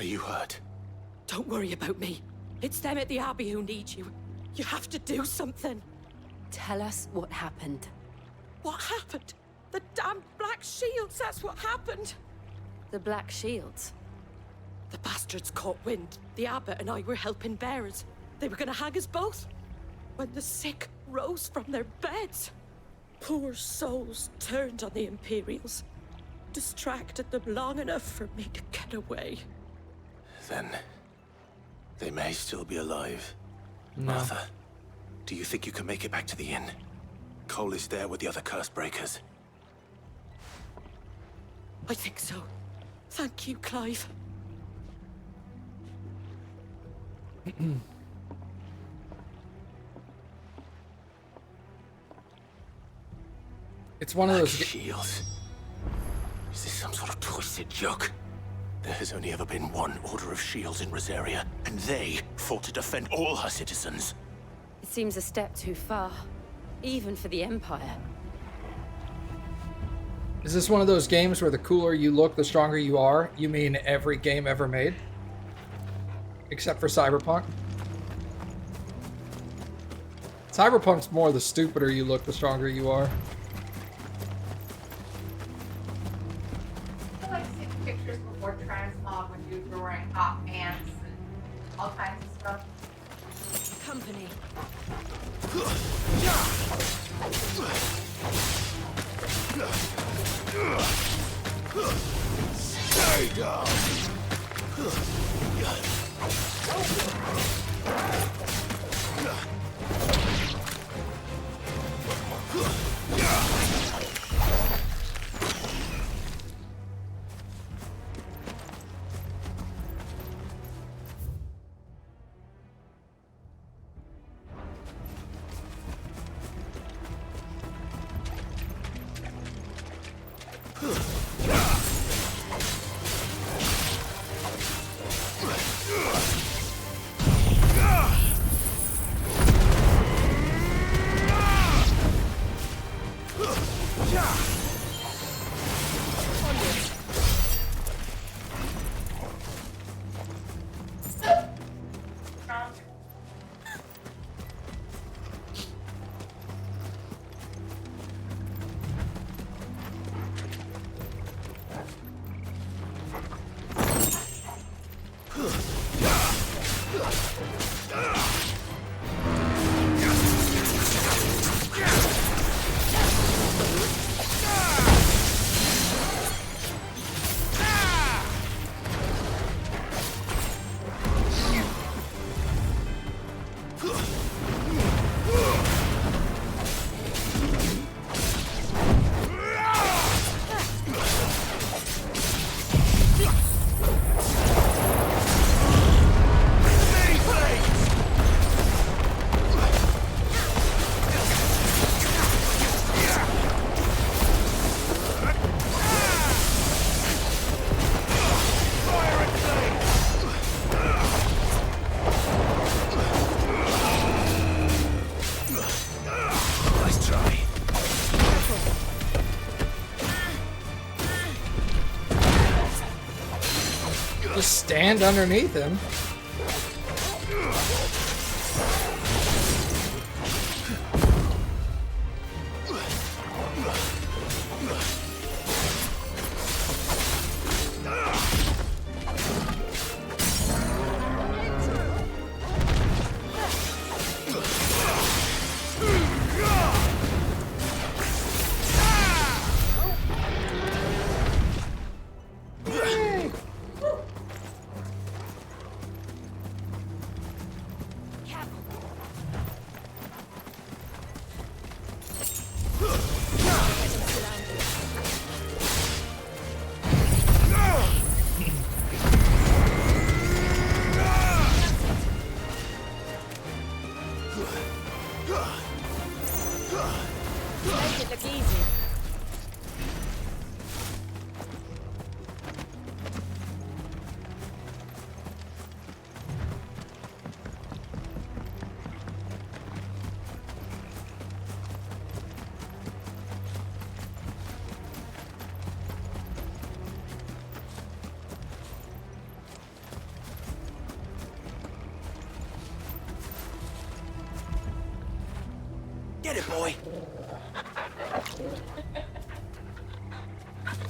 Are you hurt? Don't worry about me. It's them at the Abbey who need you. You have to do something. Tell us what happened. What happened? The damn Black Shields, that's what happened. The Black Shields? The bastards caught wind. The abbot and I were helping bearers. They were gonna hang us both. When the sick rose from their beds, poor souls turned on the Imperials. Distracted them long enough for me to get away. Then they may still be alive. No. Martha, do you think you can make it back to the inn? Cole is there with the other curse breakers. I think so. Thank you, Clive. It's one of those. Shields. Is this some sort of twisted joke? There has only ever been one Order of Shields in Rosaria, and they fought to defend all her citizens. It seems a step too far, even for the Empire. Is this one of those games where the cooler you look, the stronger you are? You mean every game ever made? Except for Cyberpunk? Cyberpunk's more the stupider you look, the stronger you are. I like seeing pictures before transmog when dudes were wearing hot pants and all kinds of stuff. Company. Stay down! Just stand underneath him. Get it, boy.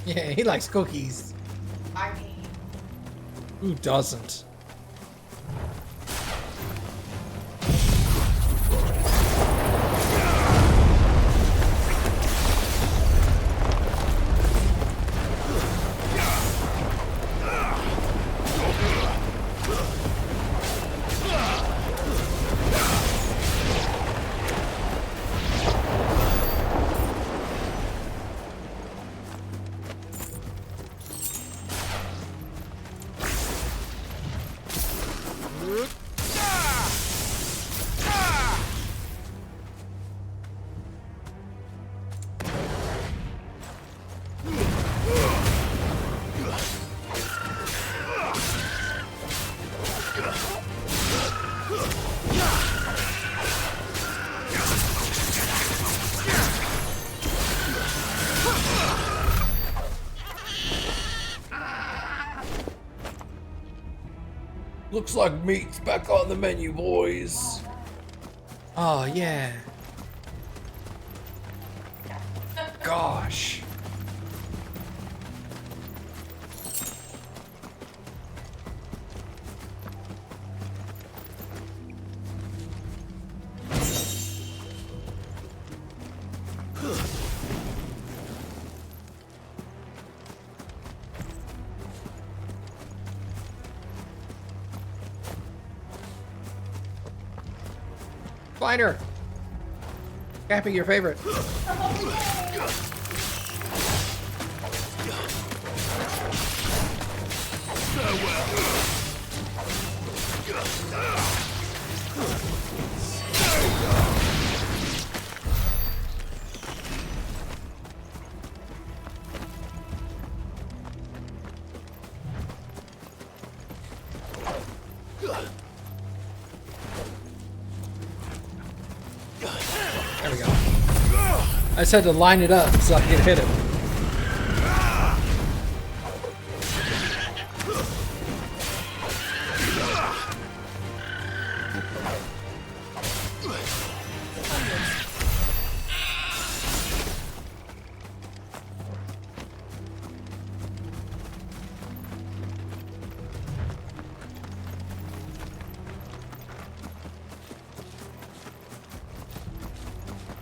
Yeah, he likes cookies. I mean, Who doesn't? Looks like meat's back on the menu, boys. Oh, yeah. Gosh. Finder. Cappy, your favorite. There we go. I just had to line it up so I could hit him.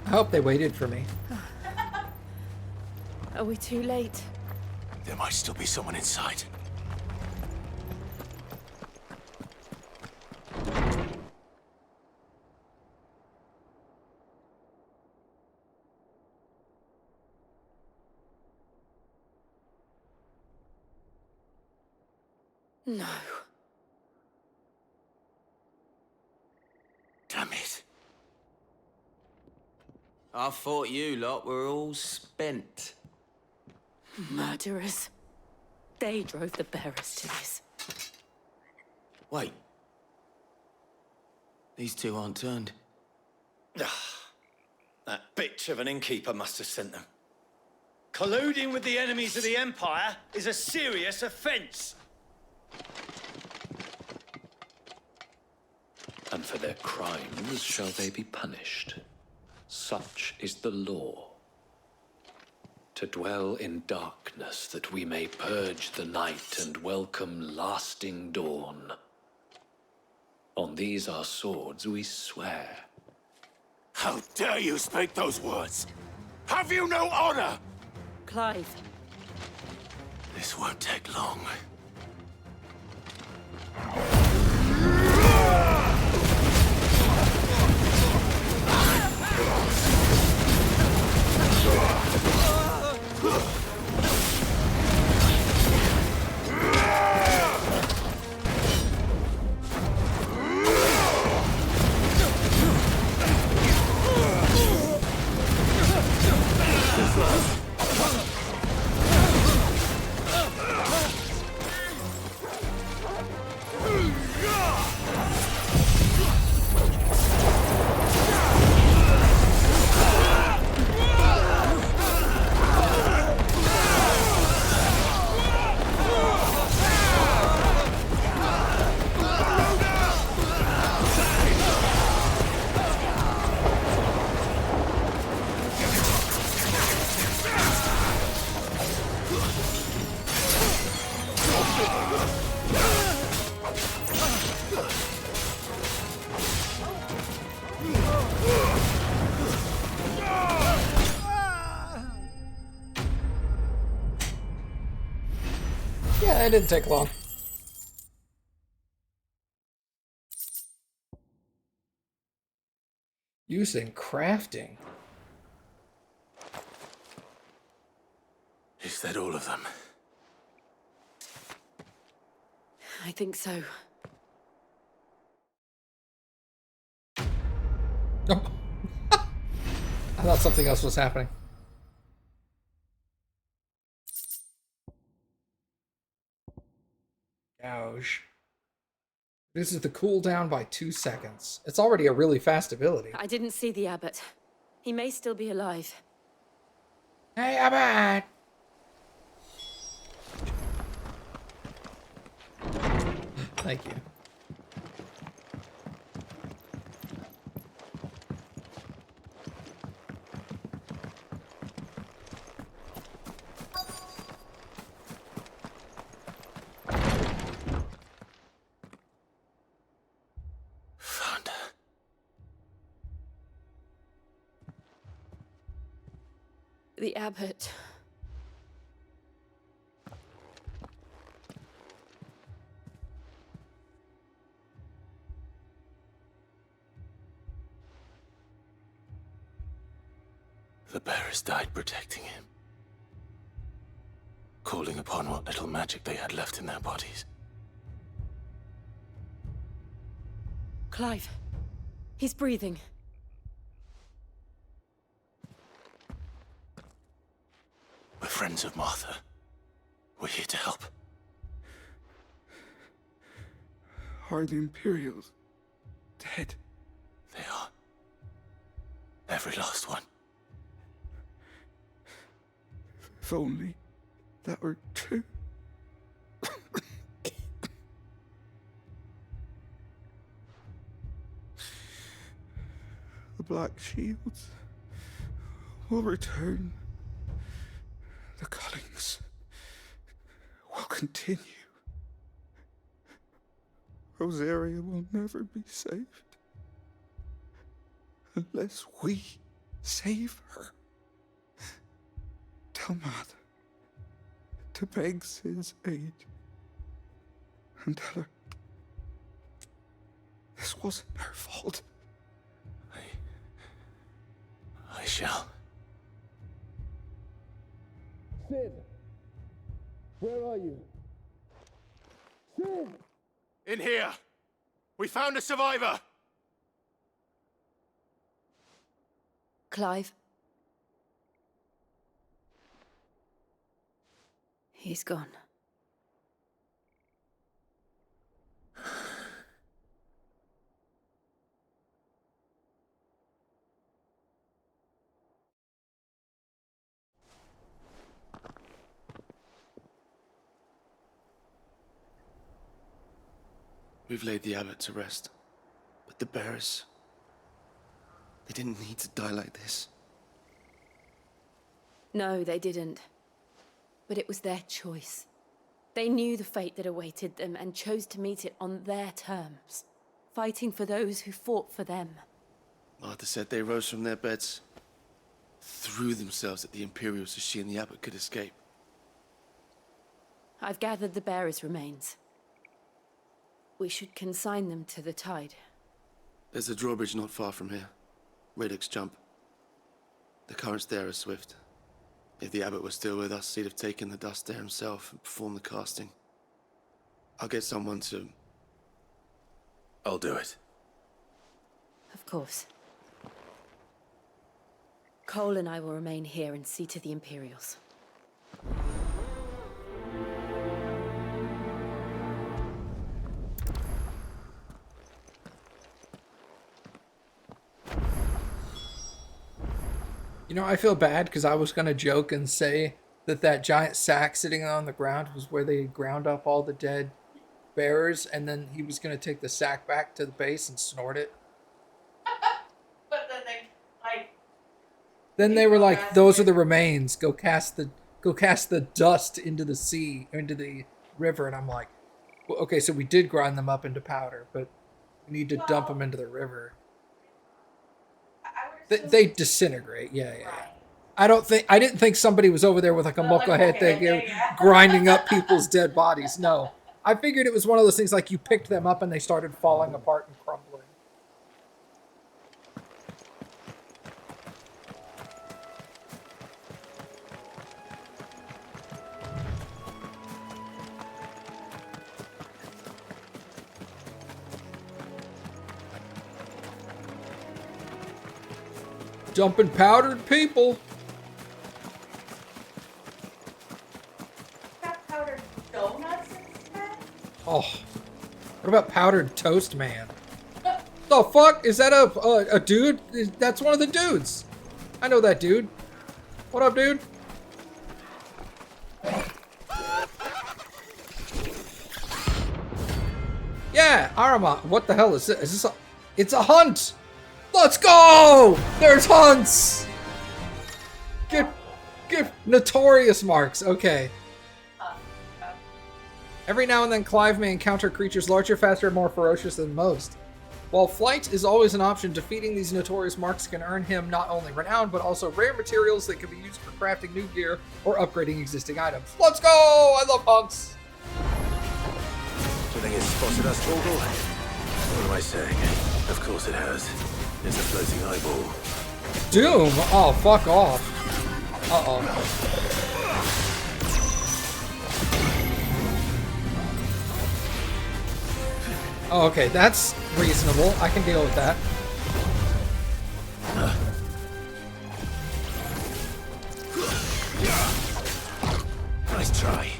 I hope they waited for me. Are we too late? There might still be someone inside. No. Damn it. I thought you lot were all spent. Murderers. They drove the bearers to this. Wait. These two aren't turned. That bitch of an innkeeper must have sent them. Colluding with the enemies of the Empire is a serious offense. And for their crimes shall they be punished. Such is the law. To dwell in darkness that we may purge the night and welcome lasting dawn. On these our swords we swear. How dare you speak those words? Have you no honor? Clive. This won't take long. Yeah, it didn't take long. Using crafting. Is that all of them? I think so. Oh. I thought something else was happening. Gouge. This is the cooldown by 2 seconds. It's already a really fast ability. I didn't see the abbot. He may still be alive. Hey, Abbott! Thank you. Found her. The abbot. The bearers died protecting him. Calling upon what little magic they had left in their bodies. Clive. He's breathing. We're friends of Martha. We're here to help. Are the Imperials dead? They are. Every last one. If only that were true. The Black Shields will return. The cullings will continue. Rosaria will never be saved unless we save her. Tell Matt to beg his aid and tell her this wasn't her fault. I shall. Sid! Where are you? Sid! In here! We found a survivor! Clive. He's gone. We've laid the abbot to rest. But the bearers... they didn't need to die like this. No, they didn't. But it was their choice. They knew the fate that awaited them and chose to meet it on their terms, fighting for those who fought for them. Martha said they rose from their beds, threw themselves at the Imperials so she and the abbot could escape. I've gathered the bearers' remains. We should consign them to the tide. There's a drawbridge not far from here. Radix jump. The currents there are swift. If the abbot was still with us, he'd have taken the dust there himself and performed the casting. I'll get someone to... I'll do it. Of course. Cole and I will remain here and see to the Imperials. You know, I feel bad because I was going to joke and say that that giant sack sitting on the ground was where they ground up all the dead bearers, and then he was going to take the sack back to the base and snort it. But then they, like... Then they were like, those are the remains. Go cast the dust into the sea, into the river. And I'm like, well, okay, so we did grind them up into powder, but we need to dump them into the river. They disintegrate. Yeah. I didn't think somebody was over there with like a mocha thing, grinding up people's dead bodies. No. I figured it was one of those things like you picked them up and they started falling apart and crumbling. Dumping powdered people. Got powdered donuts instead? Oh, what about powdered toast man? The fuck is that? A dude? That's one of the dudes. I know that dude. What up, dude? Yeah, Arama. What the hell is this? Is this a? It's a hunt. Let's go! There's hunts! Get notorious marks, okay. Every now and then Clive may encounter creatures larger, faster, and more ferocious than most. While flight is always an option, defeating these notorious marks can earn him not only renown, but also rare materials that can be used for crafting new gear or upgrading existing items. Let's go! I love hunts! Do you think it's spotted us, Torgal? What am I saying? Of course it has. It's a floating eyeball. Doom? Oh, fuck off. Uh-oh. Oh, okay, that's reasonable. I can deal with that. Nice try.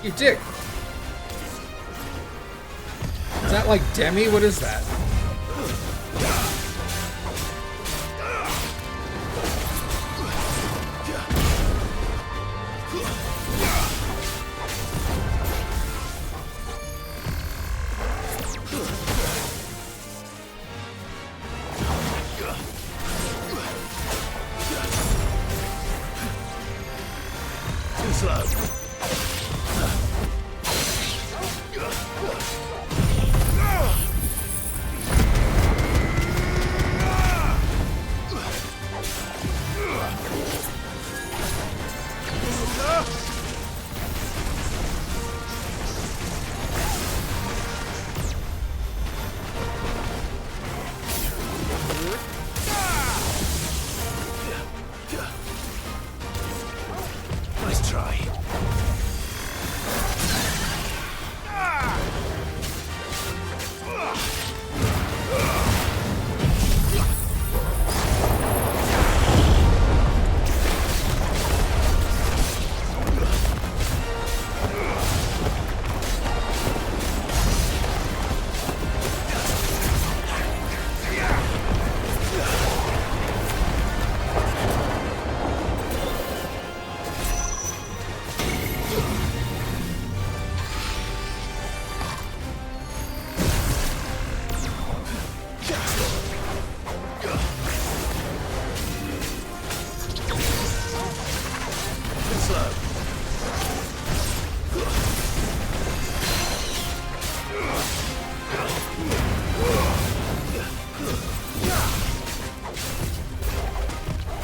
You dick. Is that like Demi? What is that? Too slow. Nice try.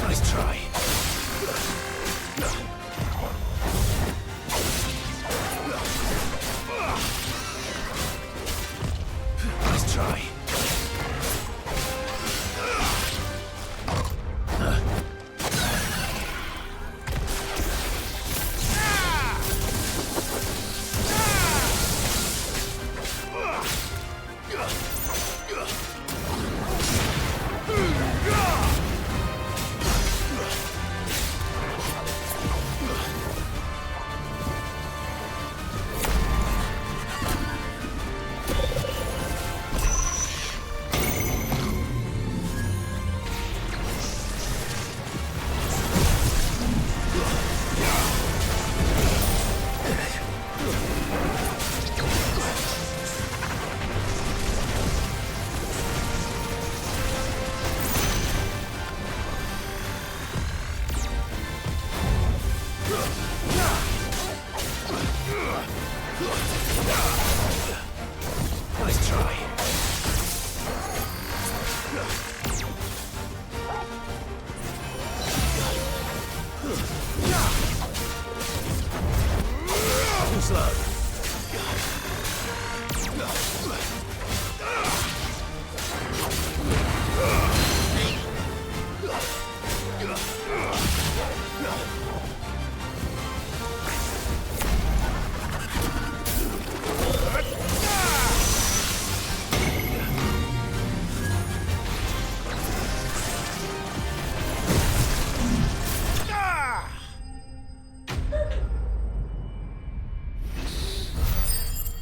Nice try. Nice try. Nice try. slow.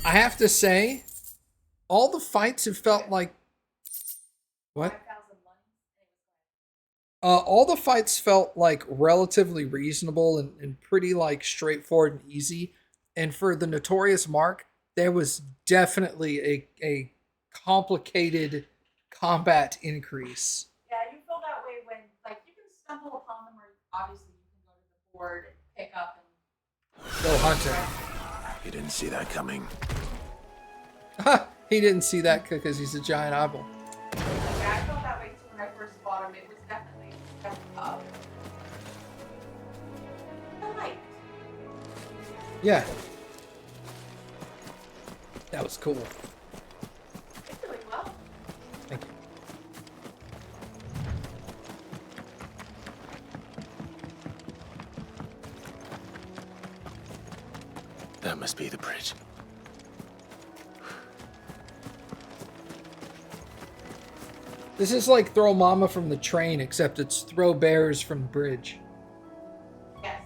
I have to say, all the fights have felt like... What? All the fights felt like relatively reasonable and pretty like straightforward and easy. And for the Notorious Mark, there was definitely a complicated combat increase. Yeah, you feel that way when, like, you can stumble upon them, or obviously you can go to the board and pick up and Go hunting. You didn't see that coming. He didn't see that because he's a giant eyeball. yeah, I felt that way too when I first bought them. It was definitely a step up. I liked. Yeah. That was cool. Did really well. Thank you. That must be the bridge. This is like throw mama from the train, except it's throw bears from the bridge. Yes.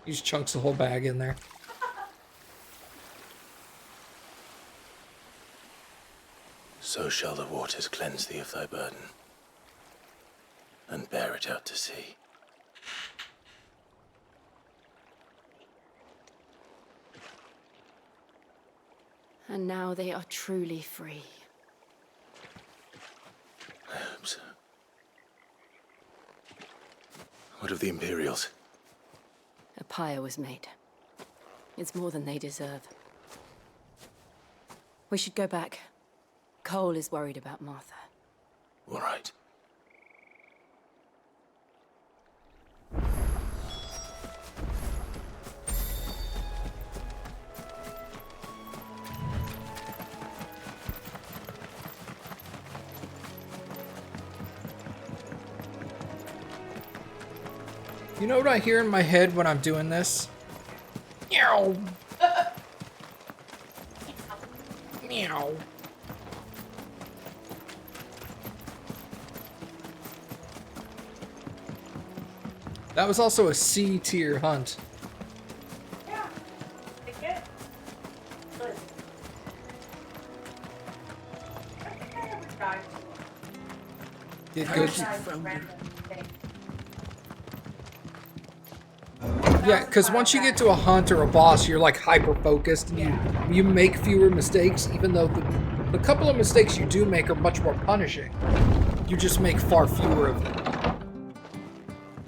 He just chunks the whole bag in there. So shall the waters cleanse thee of thy burden, and bear it out to sea. And now they are truly free. I hope so. What of the Imperials? A pyre was made. It's more than they deserve. We should go back. Cole is worried about Martha. All right. You know what I hear in my head when I'm doing this? Meow. Meow. That was also a C tier hunt. Yeah. They get good. I think I ever died to Get one. good. I died to random thing. Yeah, because once you get to a hunt or a boss, you're like hyper focused and you make fewer mistakes, even though the couple of mistakes you do make are much more punishing. You just make far fewer of them.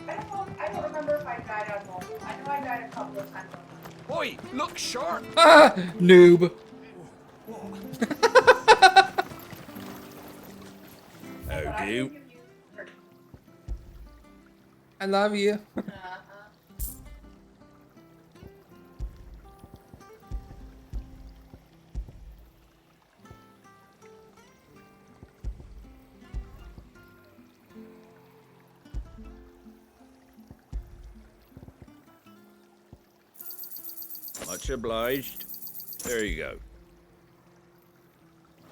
I don't remember if I died on multiple. I know I died a couple of times. Oi, look sharp! Ah, noob. How do? I love you. Much obliged. There you go.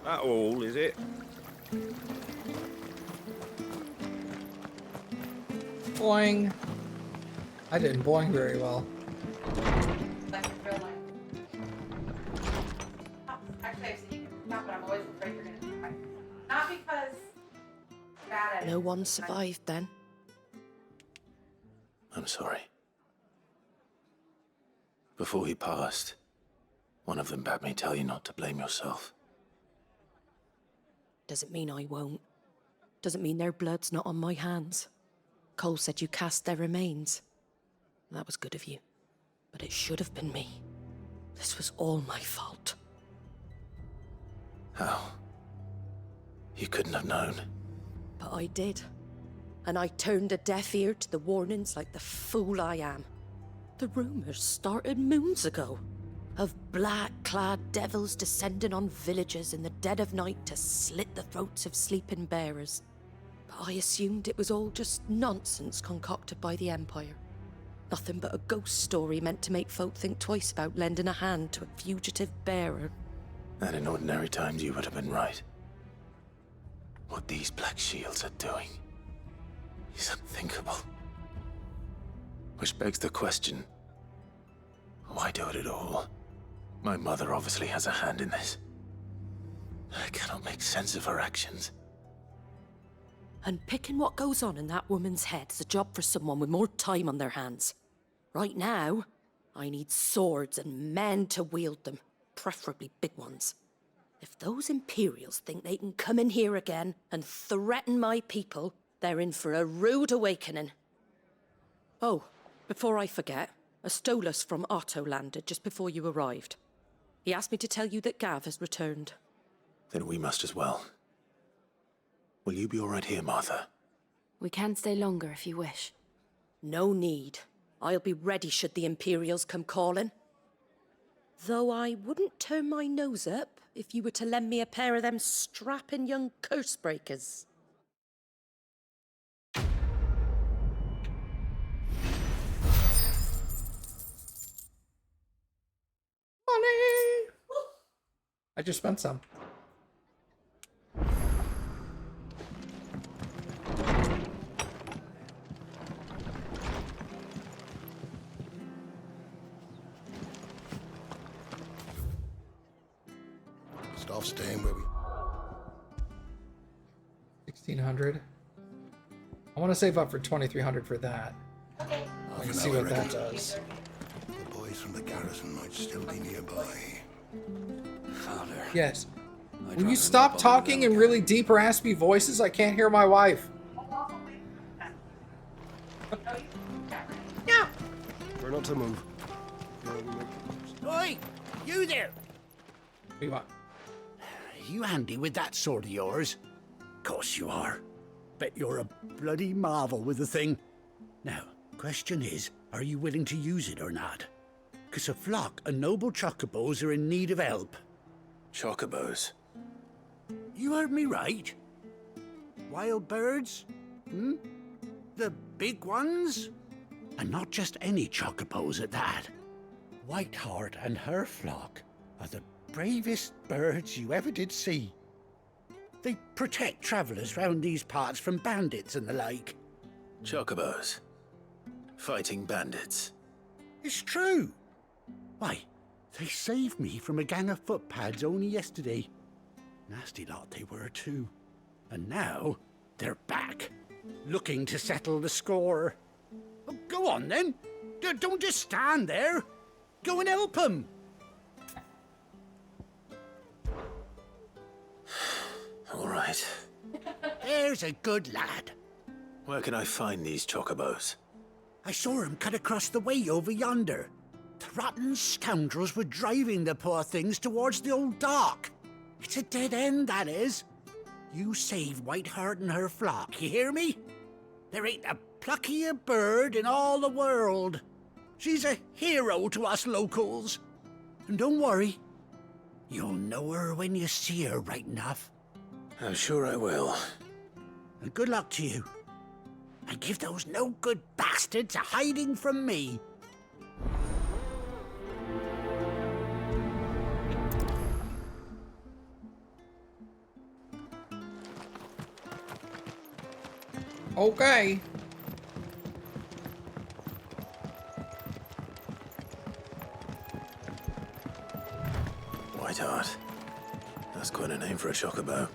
That all, is it? Boing. I didn't boing very well. Like in real life. Actually, I've seen you not, but I'm always afraid you're gonna die. Not because bad at it. No one survived then. I'm sorry. Before he passed, one of them bade me tell you not to blame yourself. Doesn't mean I won't. Doesn't mean their blood's not on my hands. Cole said you cast their remains. That was good of you. But it should have been me. This was all my fault. How? You couldn't have known. But I did. And I turned a deaf ear to the warnings like the fool I am. The rumours started moons ago. Of black-clad devils descending on villages in the dead of night to slit the throats of sleeping bearers. But I assumed it was all just nonsense concocted by the Empire. Nothing but a ghost story meant to make folk think twice about lending a hand to a fugitive bearer. And in ordinary times you would have been right. What these Black Shields are doing is unthinkable. Which begs the question, why do it at all? My mother obviously has a hand in this. I cannot make sense of her actions. And picking what goes on in that woman's head is a job for someone with more time on their hands. Right now, I need swords and men to wield them, preferably big ones. If those Imperials think they can come in here again and threaten my people, they're in for a rude awakening. Oh, before I forget, a Stolas from Otto landed just before you arrived. He asked me to tell you that Gav has returned. Then we must as well. Will you be all right here, Martha? We can stay longer if you wish. No need. I'll be ready should the Imperials come calling. Though I wouldn't turn my nose up if you were to lend me a pair of them strapping young curse breakers. Money! I just spent some. Stop staying where we... 1,600. I want to save up for 2,300 for that. Okay. I can see what that does. The boys from the garrison might still be nearby. Father. Yes. Will you stop talking in really deep, raspy voices? I can't hear my wife. Yeah. We're not to move. Oi! You there! What do you want? You handy with that sword of yours? Course you are. Bet you're a bloody marvel with the thing. Now, question is, are you willing to use it or not? 'Cause a flock of noble chocobos are in need of help. Chocobos? You heard me right. Wild birds? Hmm? The big ones? And not just any chocobos at that. Whiteheart and her flock are the bravest birds you ever did see. They protect travellers round these parts from bandits and the like. Chocobos? Fighting bandits? It's true. Why, they saved me from a gang of footpads only yesterday. Nasty lot they were too. And now they're back, looking to settle the score. Oh, go on then. Don't just stand there. Go and help them. All right. There's a good lad. Where can I find these chocobos? I saw him cut across the way over yonder. The rotten scoundrels were driving the poor things towards the old dock. It's a dead end, that is. You save Whiteheart and her flock, you hear me? There ain't a pluckier bird in all the world. She's a hero to us locals. And don't worry, you'll know her when you see her right enough. I'm sure I will. And good luck to you. And give those no-good bastards a hiding from me. Okay. Whiteheart. That's quite a name for a chocobo.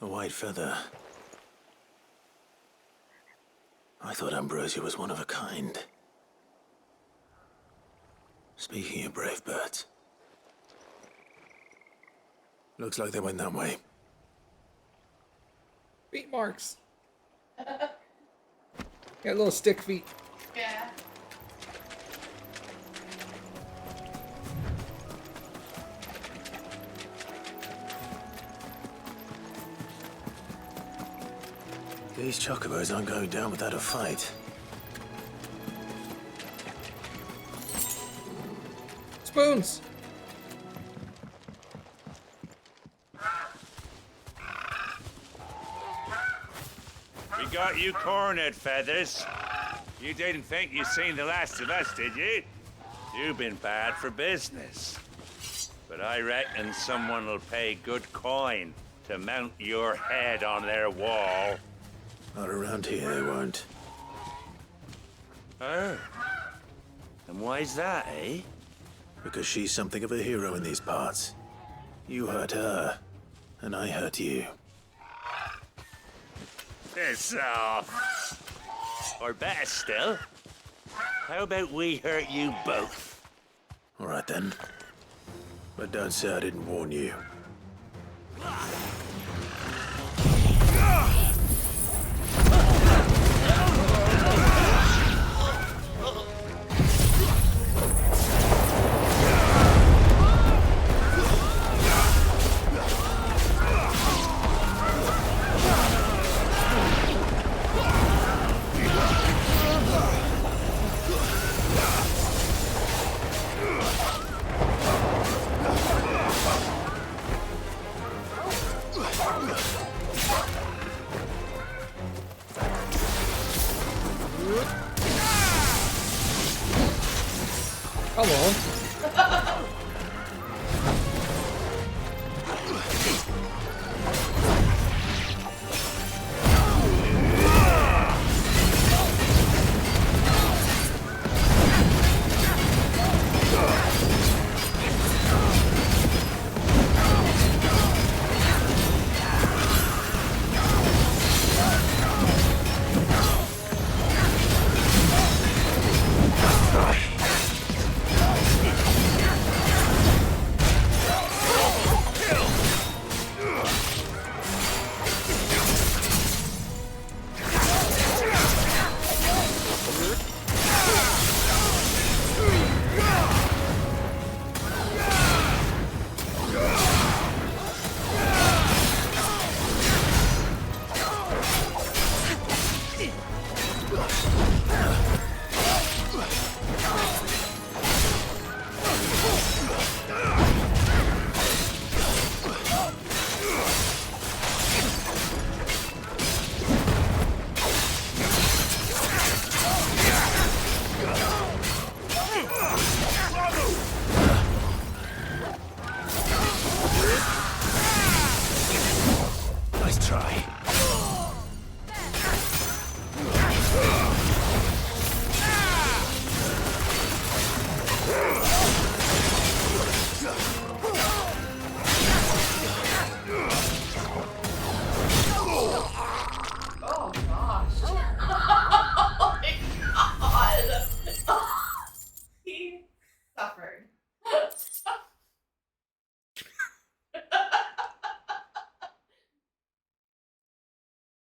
A white feather. I thought Ambrosia was one of a kind. Speaking of brave birds. Looks like they went that way. Feet marks. Got little stick feet. Yeah. These chocobos aren't going down without a fight. Spoons! We got you cornered, Feathers. You didn't think you'd seen the last of us, did you? You've been bad for business. But I reckon someone will pay good coin to mount your head on their wall. Not around here, they won't. Oh. And why's that, eh? Because she's something of a hero in these parts. You hurt her, and I hurt you. Piss off. Or better still, how about we hurt you both? All right then. But don't say I didn't warn you. Come on.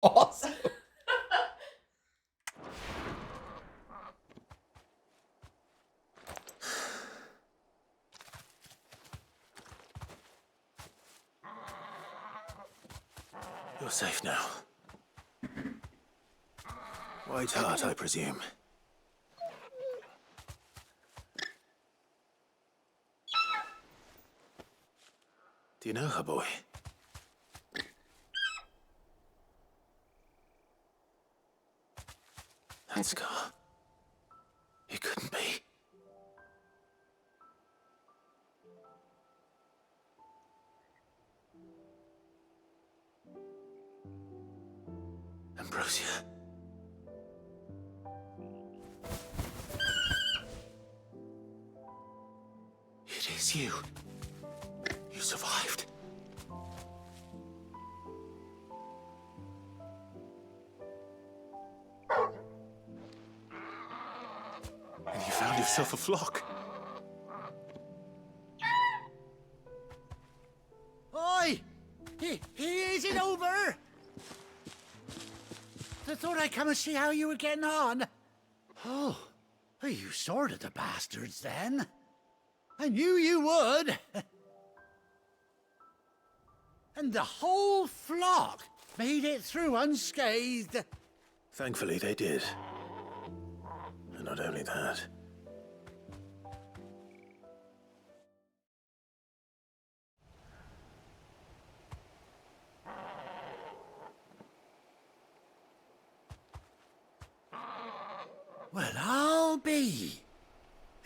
Awesome. You're safe now. White Heart, I presume. Do you know her, boy? That scar. It couldn't be. Ambrosia. It is you. You survived. yourself a flock. Oi! He isn't over! I thought I'd come and see how you were getting on. Oh, you sorted the bastards then. I knew you would. And the whole flock made it through unscathed. Thankfully, they did. And not only that. Well, I'll be.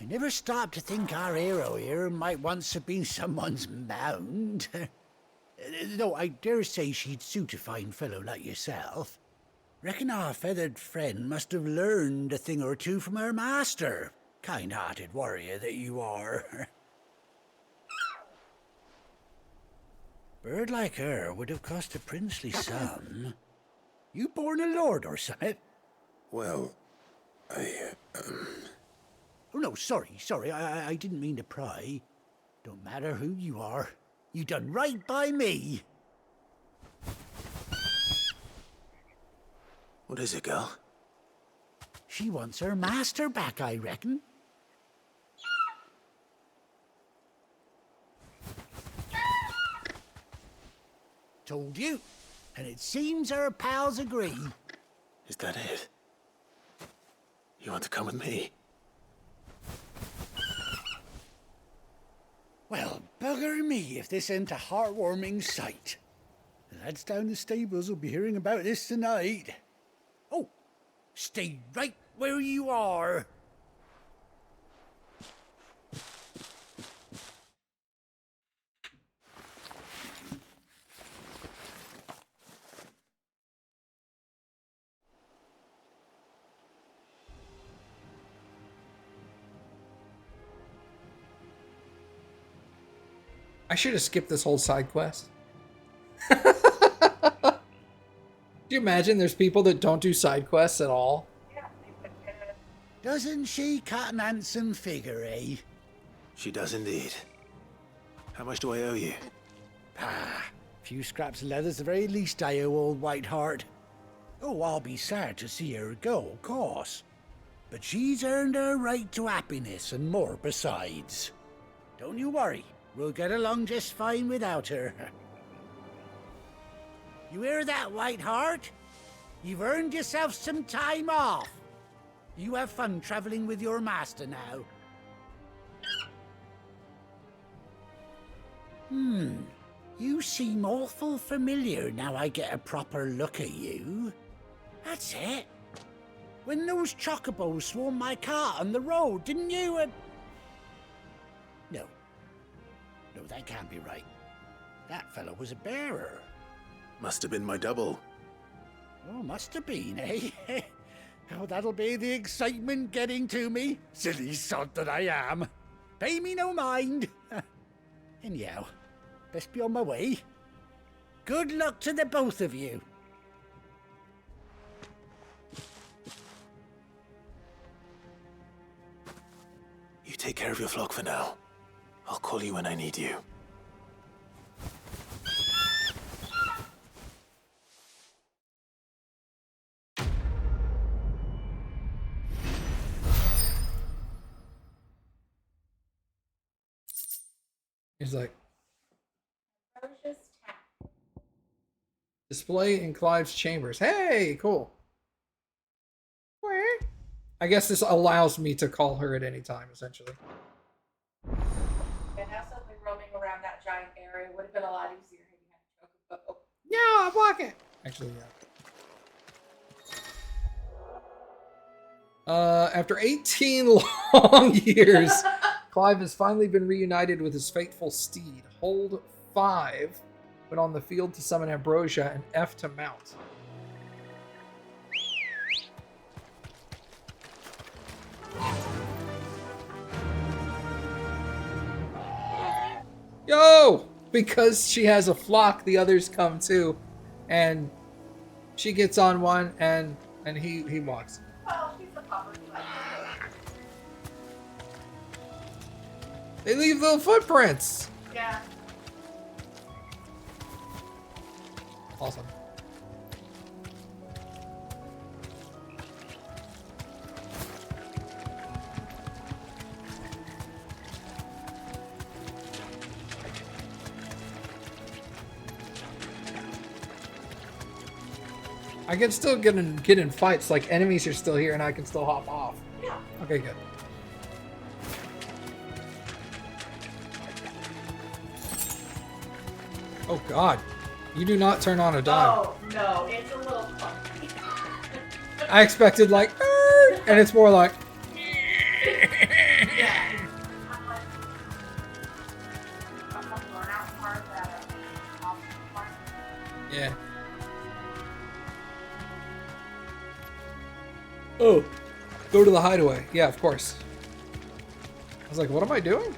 I never stopped to think our hero here might once have been someone's mount. Though I dare say she'd suit a fine fellow like yourself. Reckon our feathered friend must have learned a thing or two from her master. Kind-hearted warrior that you are. Bird like her would have cost a princely sum. You born a lord or something? Well, Oh, no, sorry. I didn't mean to pry. Don't matter who you are. You done right by me. What is it, girl? She wants her master back, I reckon. Told you. And it seems her pals agree. Is that it? You want to come with me? Well, bugger me if this ain't a heartwarming sight. The lads down the stables will be hearing about this tonight. Oh, stay right where you are. I should have skipped this whole side quest. Do you imagine there's people that don't do side quests at all? Doesn't she cut an handsome figure, eh? She does indeed. How much do I owe you? Ah, a few scraps of leather's the very least I owe old Whiteheart. Oh, I'll be sad to see her go, of course. But she's earned her right to happiness and more besides. Don't you worry, we'll get along just fine without her. You hear that, Whiteheart? You've earned yourself some time off. You have fun traveling with your master now. You seem awful familiar now I get a proper look at you. That's it. When those chocobos swarmed my cart on the road, didn't you? No, that can't be right. That fellow was a bearer. Must have been my double. Oh, must have been, eh? Oh, that'll be the excitement getting to me. Silly sod that I am. Pay me no mind. Anyhow, best be on my way. Good luck to the both of you. You take care of your flock for now. I'll call you when I need you. He's like, display in Clive's chambers. Hey, cool. I guess this allows me to call her at any time, essentially. And now suddenly roaming around that giant area would have been a lot easier had you had a chocobo. Yeah, I'm walking. Actually, yeah. After 18 long years, Clive has finally been reunited with his faithful steed. Hold 5 when on the field to summon Ambrosia and F to mount. Yo! Because she has a flock, the others come too. And she gets on one and he walks. Well, she's a pupper. They leave little footprints. Yeah. Awesome. I can still get in fights, like enemies are still here and I can still hop off. Yeah. Okay, good. Oh god. You do not turn on a dime. Oh, no, it's a little funky. I expected like, "Err," and it's more like, Yeah. yeah. Oh, go to the hideaway. Yeah, of course. I was like, what am I doing?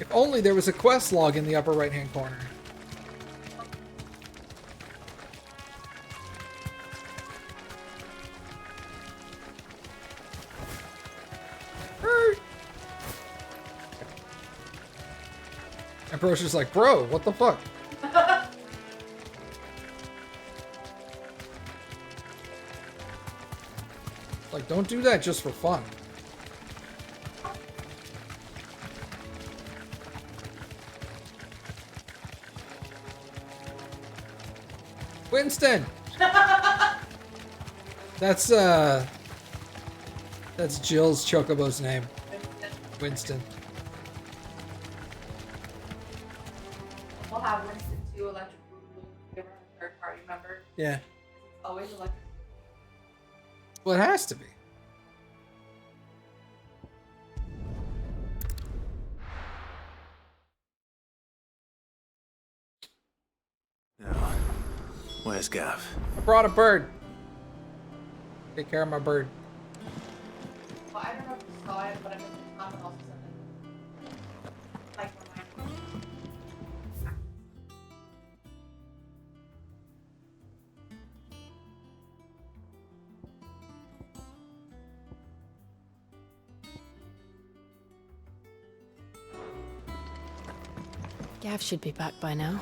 If only there was a quest log in the upper right-hand corner. And Bro's just like, bro, what the fuck? Like, don't do that just for fun. Winston! That's Jill's Chocobo's name. Winston. We'll have Winston 2 electric boogaloo give her a third party member. Yeah. It's always electric. Well, it has to be. Now, where's Gav? I brought a bird. Take care of my bird. Well, I don't know if you saw it, but I mean, Tom also said that. Like, remind me. Gav should be back by now.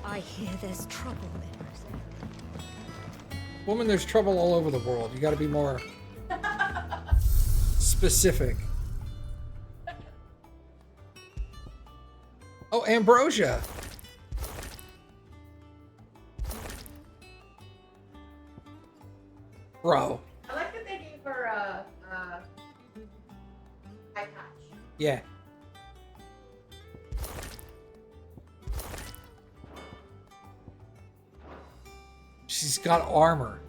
I hear there's trouble there. Woman, there's trouble all over the world. You gotta be more specific. Oh, Ambrosia. Bro. I like that they gave her a eye patch. Yeah. She's got armor.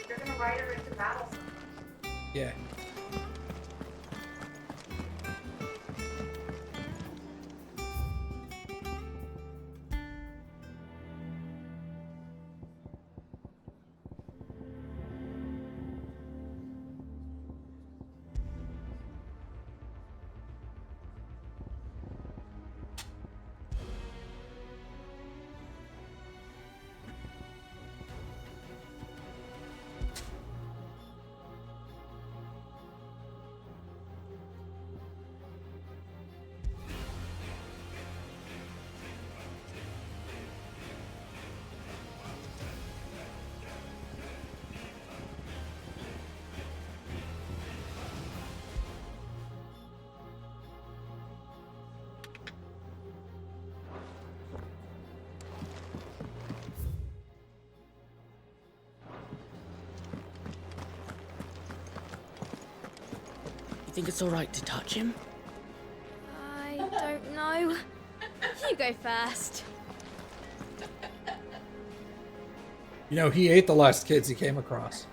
They're gonna ride her into battle. Yeah. You think it's all right to touch him? I don't know. You go first. You know, he ate the last kids he came across.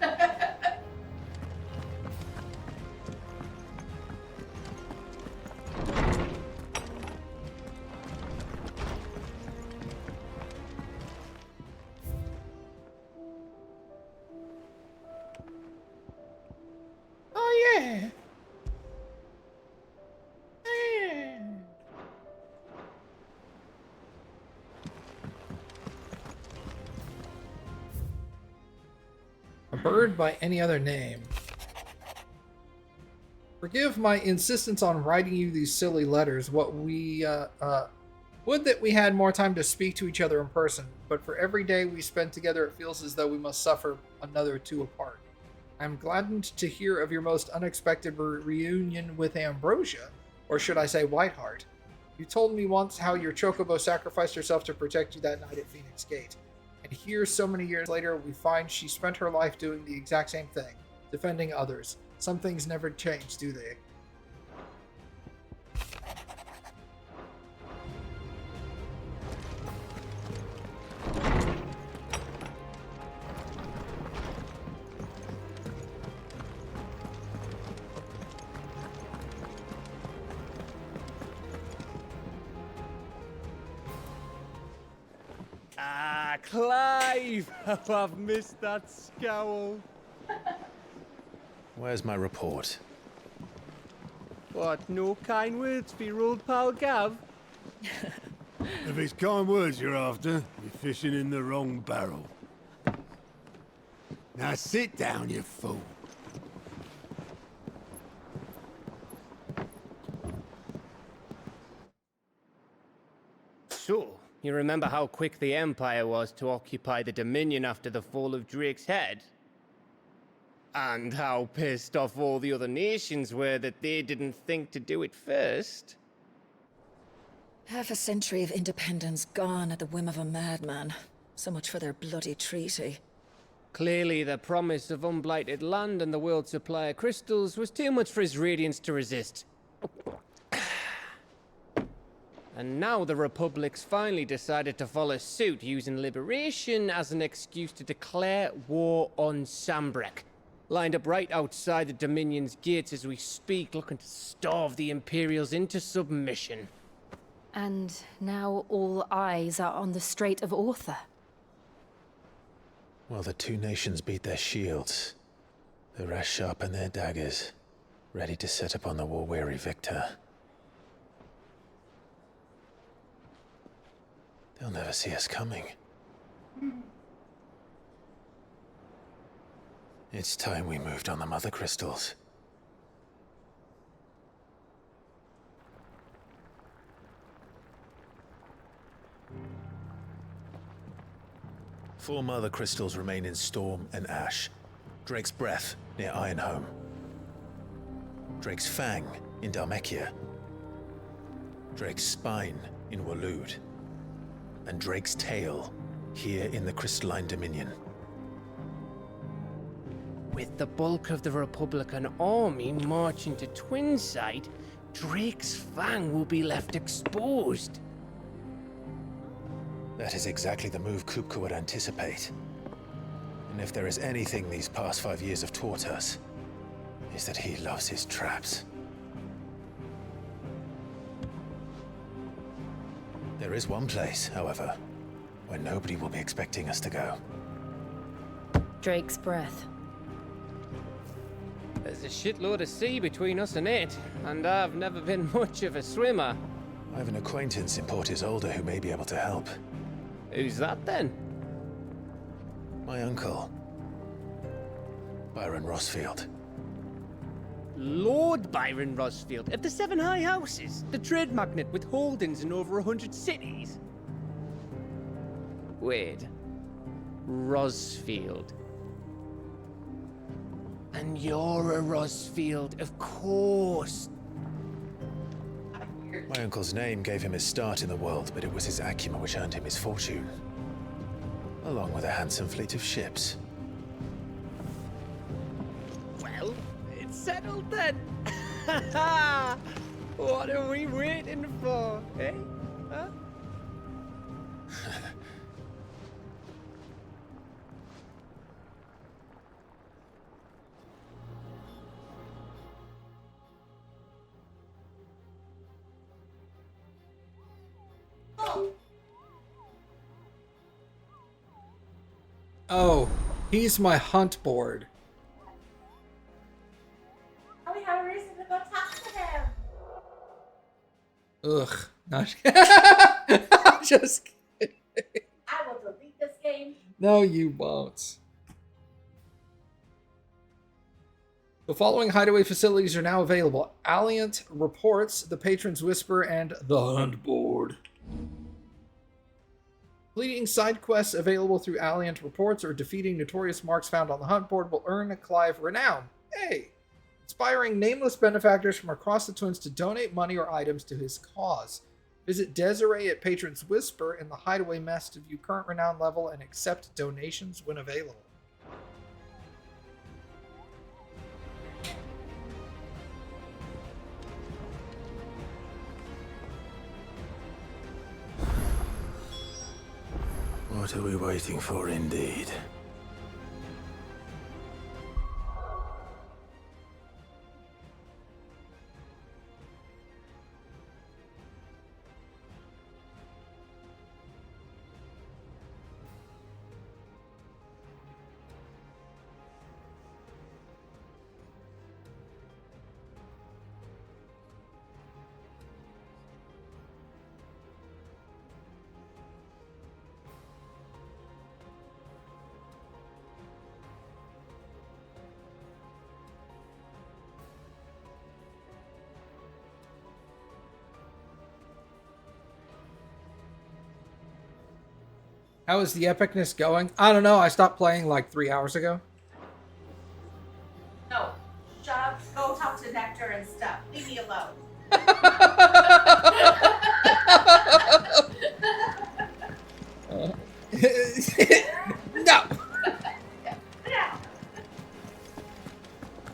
Oh, yeah. bird by any other name. Forgive my insistence on writing you these silly letters. What we, would that we had more time to speak to each other in person, but for every day we spend together it feels as though we must suffer another two apart. I am gladdened to hear of your most unexpected reunion with Ambrosia, or should I say Whiteheart. You told me once how your chocobo sacrificed herself to protect you that night at Phoenix Gate. And here, so many years later, we find she spent her life doing the exact same thing, defending others. Some things never change, do they? Ah, Clive! How I've missed that scowl. Where's my report? What, no kind words for your old pal Gav? If it's kind words you're after, you're fishing in the wrong barrel. Now sit down, you fool. So, you remember how quick the Empire was to occupy the Dominion after the fall of Drake's head? And how pissed off all the other nations were that they didn't think to do it first? Half a century of independence gone at the whim of a madman. So much for their bloody treaty. Clearly, the promise of unblighted land and the world's supply of crystals was too much for his radiance to resist. And now the Republic's finally decided to follow suit, using liberation as an excuse to declare war on Sambrek. Lined up right outside the Dominion's gates as we speak, looking to starve the Imperials into submission. And now all eyes are on the Strait of Author. Well, the two nations beat their shields. The rest sharpen their daggers, ready to set upon the war-weary victor. They'll never see us coming. It's time we moved on the mother crystals. Four mother crystals remain in Storm and Ash. Drake's Breath near Ironhome. Drake's Fang in Dhalmekia. Drake's Spine in Waloed. And Drake's Tail here in the Crystalline Dominion. With the bulk of the Republican army marching to Twinside, Drake's Fang will be left exposed. That is exactly the move Kupka would anticipate. And if there is anything these past 5 years have taught us, is that he loves his traps. There is one place, however, where nobody will be expecting us to go. Drake's Breath. There's a shitload of sea between us and it, and I've never been much of a swimmer. I have an acquaintance in Port Isolde who may be able to help. Who's that then? My uncle, Byron Rossfield. Lord Byron Rossfield of the Seven High Houses, the trade magnate with holdings in over 100 cities. Wait, Rossfield. And you're a Rossfield, of course. My uncle's name gave him his start in the world, but it was his acumen which earned him his fortune. Along with a handsome fleet of ships. Well, it's settled then. What are we waiting for, eh? Huh? Oh, he's my hunt board. Oh, we have a reason to go talk to him. Ugh. Not just kidding. I will delete this game. No, you won't. The following hideaway facilities are now available. Alliant Reports, The Patron's Whisper, and The Hunt Board. Completing side quests available through Alliant Reports or defeating notorious marks found on the Hunt Board will earn Clive renown. Hey! Inspiring nameless benefactors from across the Twins to donate money or items to his cause. Visit Desiree at Patron's Whisper in the hideaway mess to view current renown level and accept donations when available. What are we waiting for, indeed? How is the epicness going? I don't know. I stopped playing like 3 hours ago. No, shut up. Go talk to Nectar and stuff. Leave me alone. No.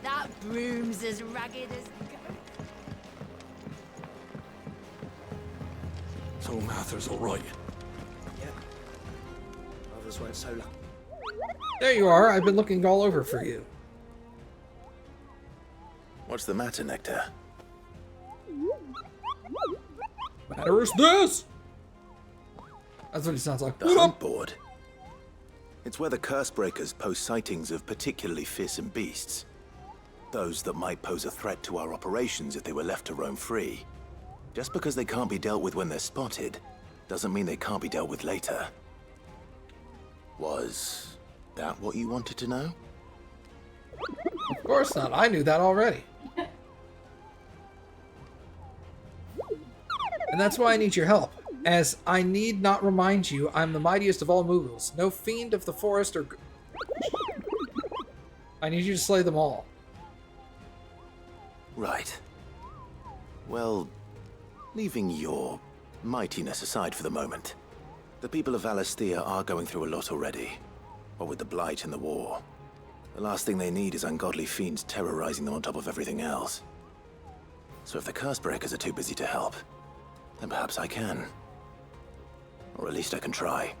That broom's as ragged as So Mather's all right. Others went so long. There you are. I've been looking all over for you. What's the matter, Nectar? Matter is this? That's what he sounds like. The Hunt Board. It's where the Cursebreakers post sightings of particularly fearsome beasts. Those that might pose a threat to our operations if they were left to roam free. Just because they can't be dealt with when they're spotted, doesn't mean they can't be dealt with later. Was that what you wanted to know? Of course not. I knew that already. And that's why I need your help. As I need not remind you, I'm the mightiest of all Moogles. No fiend of the forest or... I need you to slay them all. Right. Well, leaving your mightiness aside for the moment, the people of Valisthea are going through a lot already. What with the Blight and the war. The last thing they need is ungodly fiends terrorizing them on top of everything else. So if the Cursebreakers are too busy to help, then perhaps I can. Or at least I can try.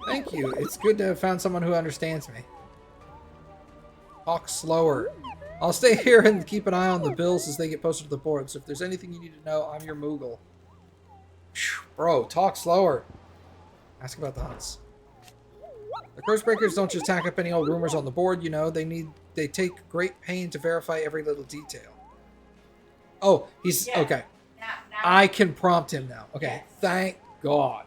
Thank you. It's good to have found someone who understands me. Talk slower. I'll stay here and keep an eye on the bills as they get posted to the board. So if there's anything you need to know, I'm your Moogle. Bro, talk slower. Ask about the hunts. The Cursebreakers don't just tack up any old rumors on the board, you know. They take great pain to verify every little detail. Oh, he's... Yeah. Okay. Now. I can prompt him now. Okay, Yes. Thank God.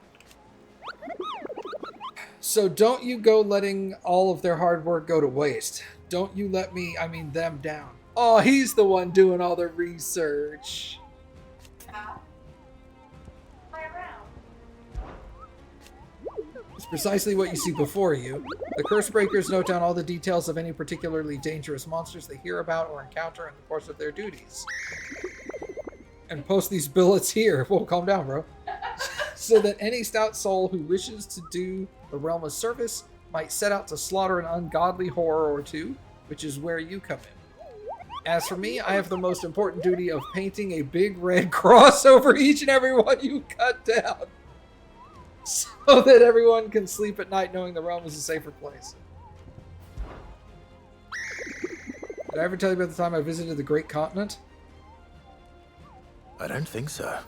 So don't you go letting all of their hard work go to waste. Don't you let me, I mean them, down. Oh, he's the one doing all the research. Play around. It's precisely what you see before you. The Cursebreakers note down all the details of any particularly dangerous monsters they hear about or encounter in the course of their duties. And post these billets here. Whoa, calm down, bro. So that any stout soul who wishes to do the realm a service might set out to slaughter an ungodly horror or two, which is where you come in. As for me, I have the most important duty of painting a big red cross over each and every one you cut down, so that everyone can sleep at night knowing the realm is a safer place. Did I ever tell you about the time I visited the Great Continent? I don't think so.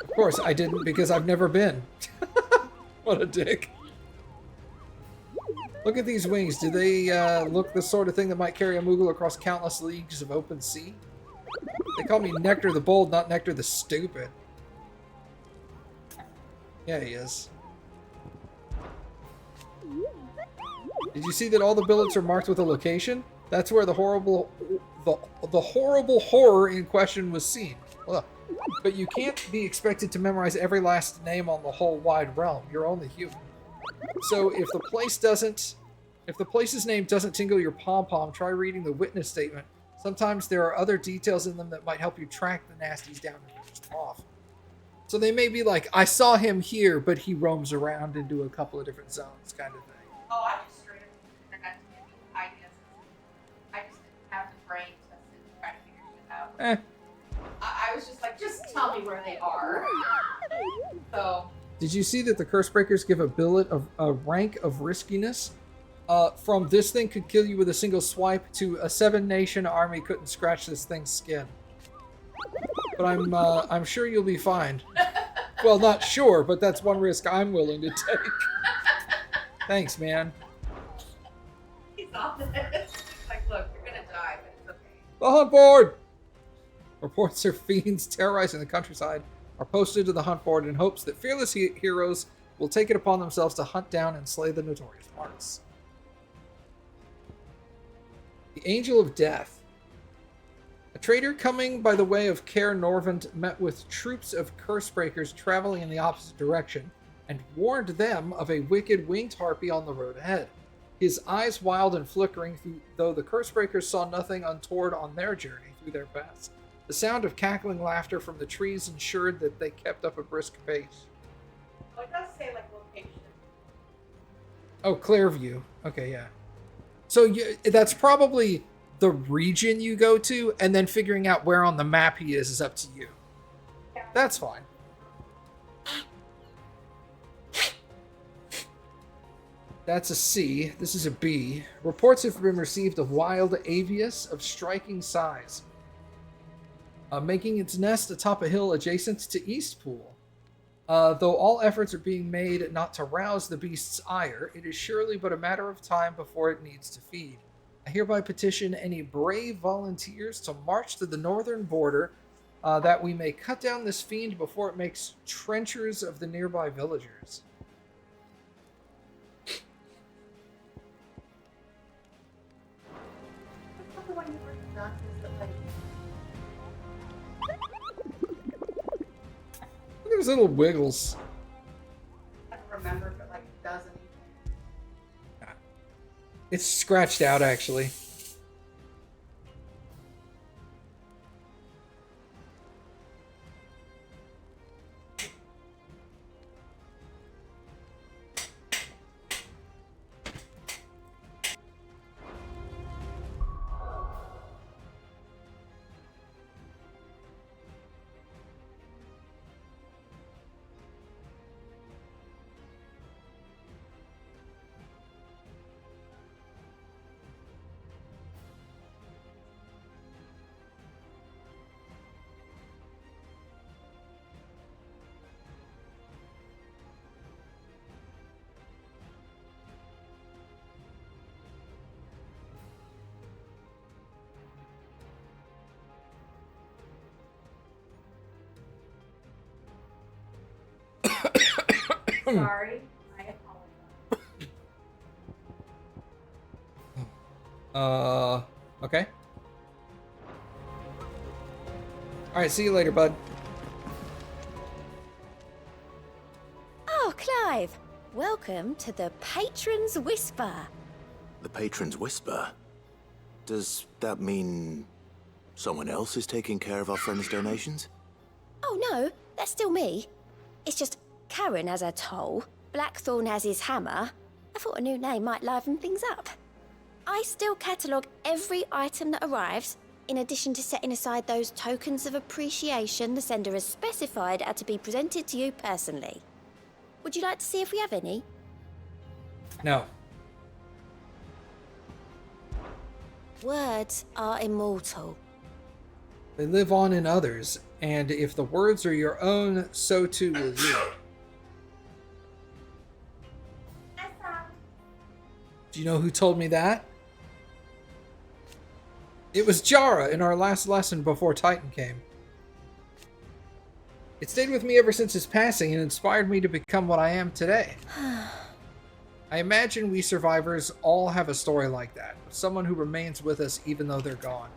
Of course, I didn't, because I've never been. What a dick. Look at these wings. Do they look the sort of thing that might carry a Moogle across countless leagues of open sea? They call me Nectar the Bold, not Nectar the Stupid. Yeah, he is. Did you see that all the billets are marked with a location? That's where the horrible horror in question was seen. Ugh. But you can't be expected to memorize every last name on the whole wide realm. You're only human. So if the place's name doesn't tingle your pom-pom, try reading the witness statement. Sometimes there are other details in them that might help you track the nasties down and finish them off. So they may be like, I saw him here, but he roams around into a couple of different zones, kind of thing. Oh, I just straight up forgot to give you ideas. I just didn't have the brain to sit and try to figure shit out. I was just like, just tell me where they are. So. Did you see that the Cursebreakers give a billet of a rank of riskiness? From this thing could kill you with a single swipe to a 7-nation army couldn't scratch this thing's skin. But I'm sure you'll be fine. Well, not sure, but that's one risk I'm willing to take. Thanks, man. He's on this. Like, look, you're gonna die, but it's okay. The hunt board! Reports of fiends terrorizing the countryside are posted to the hunt board in hopes that fearless heroes will take it upon themselves to hunt down and slay the notorious marks. The Angel of Death. A trader coming by the way of Caer Norvent met with troops of Cursebreakers traveling in the opposite direction and warned them of a wicked winged harpy on the road ahead. His eyes wild and flickering, though the Cursebreakers saw nothing untoward on their journey through their paths. The sound of cackling laughter from the trees ensured that they kept up a brisk pace. Oh, it does say, like, location. Oh, Clearview. Okay, yeah. So that's probably the region you go to, and then figuring out where on the map he is up to you. Yeah. That's fine. That's a C. This is a B. Reports have been received of wild avius of striking size, making its nest atop a hill adjacent to Eastpool. Though all efforts are being made not to rouse the beast's ire, it is surely but a matter of time before it needs to feed. I hereby petition any brave volunteers to march to the northern border, that we may cut down this fiend before it makes trenchers of the nearby villagers. That's not the one you were not like. Look at his little wiggles. I don't remember if it like does anything. It's scratched out, actually. Sorry, I apologize. Okay. Alright, see you later, bud. Oh, Clive. Welcome to the Patron's Whisper. The Patron's Whisper? Does that mean someone else is taking care of our friend's donations? Oh, no, that's still me. It's just Karen has her toll, Blackthorn has his hammer. I thought a new name might liven things up. I still catalogue every item that arrives, in addition to setting aside those tokens of appreciation the sender has specified are to be presented to you personally. Would you like to see if we have any? No. Words are immortal. They live on in others, and if the words are your own, so too will you. Do you know who told me that? It was Jara in our last lesson before Titan came. It stayed with me ever since his passing and inspired me to become what I am today. I imagine we survivors all have a story like that, of someone who remains with us even though they're gone.